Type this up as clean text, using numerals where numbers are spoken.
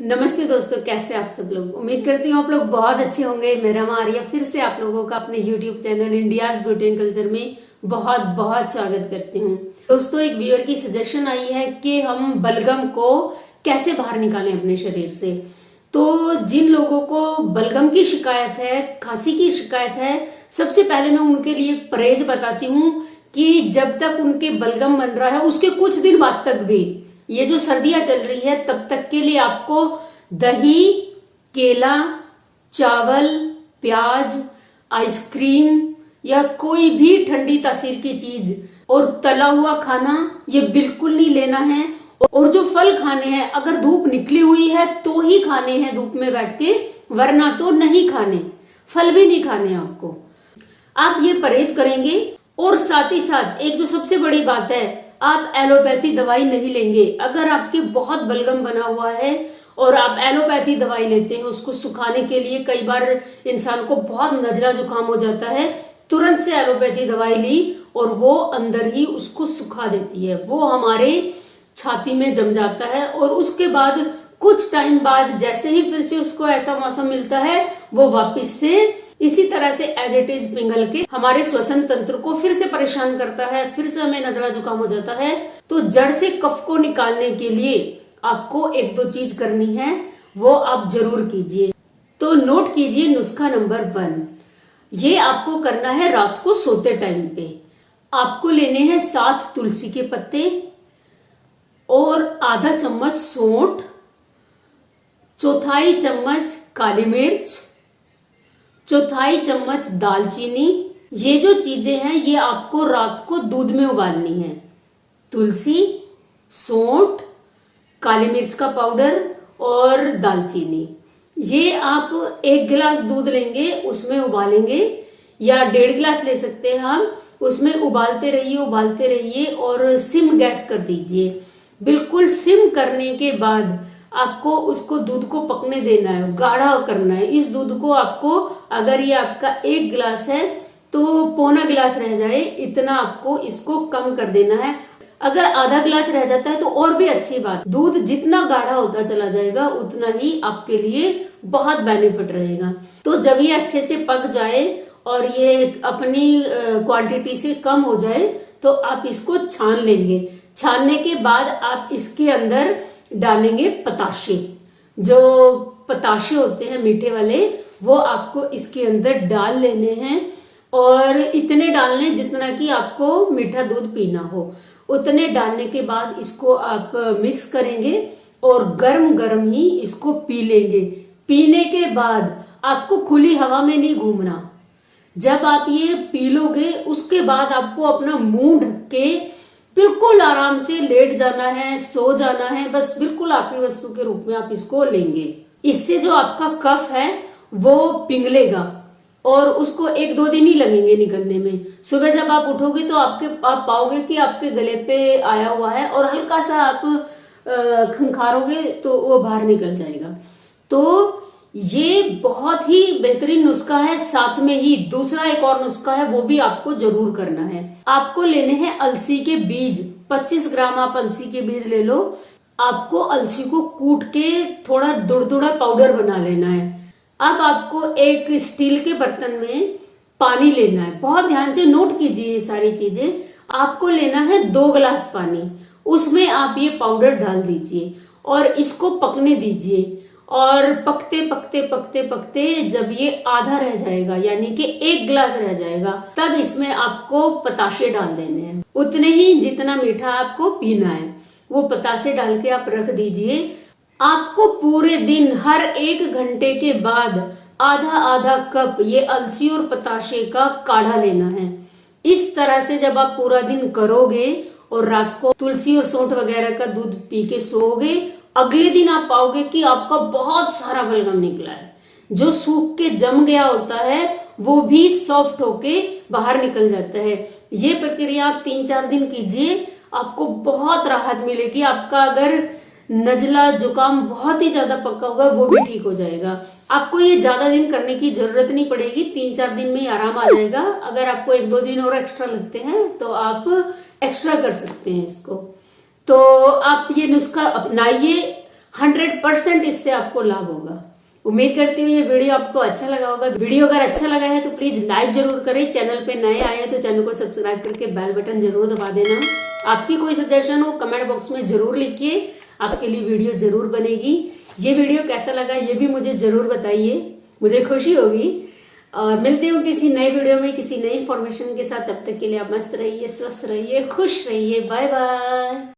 नमस्ते दोस्तों, कैसे आप सब लोग। उम्मीद करती हूँ आप लोग बहुत अच्छे होंगे। मैं रमा आर्या फिर से आप लोगों का अपने YouTube channel India's beauty and culture में बहुत बहुत स्वागत करती हूँ। दोस्तों, एक व्यूअर की सजेशन आई है कि हम बलगम को कैसे बाहर निकालें अपने शरीर से। तो जिन लोगों को बलगम की शिकायत है, खांसी की शिकायत है, सबसे पहले मैं उनके लिए परहेज बताती हूँ कि जब तक उनके बलगम बन रहा है उसके कुछ दिन बाद तक भी, ये जो सर्दियां चल रही है तब तक के लिए आपको दही, केला, चावल, प्याज, आइसक्रीम या कोई भी ठंडी तासीर की चीज और तला हुआ खाना ये बिल्कुल नहीं लेना है। और जो फल खाने हैं, अगर धूप निकली हुई है तो ही खाने हैं धूप में बैठ के, वरना तो नहीं खाने। फल भी नहीं खाने आपको। आप ये परहेज करेंगे। और साथ ही साथ एक जो सबसे बड़ी बात है, आप एलोपैथी दवाई नहीं लेंगे। अगर आपके बहुत बलगम बना हुआ है और आप एलोपैथी दवाई लेते हैं उसको सुखाने के लिए, कई बार इंसान को बहुत नजला जुकाम हो जाता है, तुरंत से एलोपैथी दवाई ली और वो अंदर ही उसको सुखा देती है, वो हमारे छाती में जम जाता है। और उसके बाद कुछ टाइम बाद जैसे ही फिर से उसको ऐसा मौसम मिलता है, वो वापस से इसी तरह से एज इट इज पिघल के हमारे श्वसन तंत्र को फिर से परेशान करता है, फिर से हमें नजला जुकाम हो जाता है। तो जड़ से कफ को निकालने के लिए आपको एक दो चीज करनी है, वो आप जरूर कीजिए। तो नोट कीजिए नुस्खा नंबर 1। ये आपको करना है रात को सोते टाइम पे। आपको लेने हैं 7 तुलसी के पत्ते और आधा चम्मच सौंठ, चौथाई चम्मच काली मिर्च, चौथाई चम्मच दालचीनी। ये जो चीजें हैं ये आपको रात को दूध में उबालनी है। तुलसी, सौंठ, काली मिर्च का पाउडर और दालचीनी, ये आप 1 गिलास दूध लेंगे, उसमें उबालेंगे, या 1.5 गिलास ले सकते हैं हम। उसमें उबालते रहिए और सिम गैस कर दीजिए। बिल्कुल सिम करने के बाद आपको उसको दूध को पकने देना है, गाढ़ा करना है। इस दूध को आपको, अगर ये आपका 1 गिलास है तो पौना गिलास रह जाए, इतना आपको इसको कम कर देना है। अगर आधा गिलास रह जाता है तो और भी अच्छी बात। दूध जितना गाढ़ा होता चला जाएगा उतना ही आपके लिए बहुत बेनिफिट रहेगा। तो जब ये अच्छे से पक जाए और ये अपनी क्वांटिटी से कम हो जाए तो आप इसको छान लेंगे। छानने के बाद आप इसके अंदर डालेंगे पताशे। जो पताशे होते हैं मीठे वाले, वो आपको इसके अंदर डाल लेने हैं और इतने डालने जितना कि आपको मीठा दूध पीना हो। उतने डालने के बाद इसको आप मिक्स करेंगे और गरम गरम ही इसको पी लेंगे। पीने के बाद आपको खुली हवा में नहीं घूमना। जब आप ये पी लोगे उसके बाद आपको अपना मुंह ढक के बिल्कुल आराम से लेट जाना है, सो जाना है। बस बिल्कुल आखिरी वस्तु के रूप में आप इसको लेंगे। इससे जो आपका कफ है वो पिघलेगा और उसको 1-2 दिन ही लगेंगे निकलने में। सुबह जब आप उठोगे तो आप पाओगे कि आपके गले पे आया हुआ है और हल्का सा आप खंखारोगे तो वो बाहर निकल जाएगा। तो ये बहुत ही बेहतरीन नुस्खा है। साथ में ही दूसरा एक और नुस्खा है, वो भी आपको जरूर करना है। आपको लेने हैं अलसी के बीज। 25 ग्राम आप अलसी के बीज ले लो। आपको अलसी को कूट के थोड़ा दुड़दुड़ा पाउडर बना लेना है। अब आपको एक स्टील के बर्तन में पानी लेना है। बहुत ध्यान से नोट कीजिए ये सारी चीजें। आपको लेना है 2 गिलास पानी, उसमें आप ये पाउडर डाल दीजिए और इसको पकने दीजिए। और पकते पकते पकते पकते जब ये आधा रह जाएगा, यानी कि 1 गिलास रह जाएगा, तब इसमें आपको पताशे डाल देने हैं। उतने ही जितना मीठा आपको पीना है वो पताशे डाल के आप रख दीजिए। आपको पूरे दिन हर 1 घंटे के बाद आधा आधा कप ये अलसी और पताशे का काढ़ा लेना है। इस तरह से जब आप पूरा दिन करोगे और रात को तुलसी और सौंठ वगैरह का दूध पी के सोओगे, अगले दिन आप पाओगे कि आपका बहुत सारा बलगम निकला है। जो सूख के जम गया होता है वो भी सॉफ्ट होके बाहर निकल जाता है। ये प्रक्रिया आप 3-4 दिन कीजिए, आपको बहुत राहत मिलेगी। आपका अगर नजला जुकाम बहुत ही ज्यादा पक्का हुआ है वो भी ठीक हो जाएगा। आपको ये ज्यादा दिन करने की जरूरत नहीं पड़ेगी, 3-4 दिन में ही आराम आ जाएगा। अगर आपको 1-2 दिन और एक्स्ट्रा लगते हैं तो आप एक्स्ट्रा कर सकते हैं इसको। तो आप ये नुस्खा अपनाइए, 100% इससे आपको लाभ होगा। उम्मीद करती हूँ ये वीडियो आपको अच्छा लगा होगा। वीडियो अगर अच्छा लगा है तो प्लीज लाइक जरूर करें। चैनल पे नए आए हैं तो चैनल को सब्सक्राइब करके बेल बटन जरूर दबा देना। आपकी कोई सजेशन हो कमेंट बॉक्स में जरूर लिखिए, आपके लिए वीडियो जरूर बनेगी। ये वीडियो कैसा लगा ये भी मुझे जरूर बताइए, मुझे खुशी होगी। और मिलती हूँ किसी नए वीडियो में किसी नई इंफॉर्मेशन के साथ। तब तक के लिए आप मस्त रहिए, स्वस्थ रहिए, खुश रहिए। Bye bye.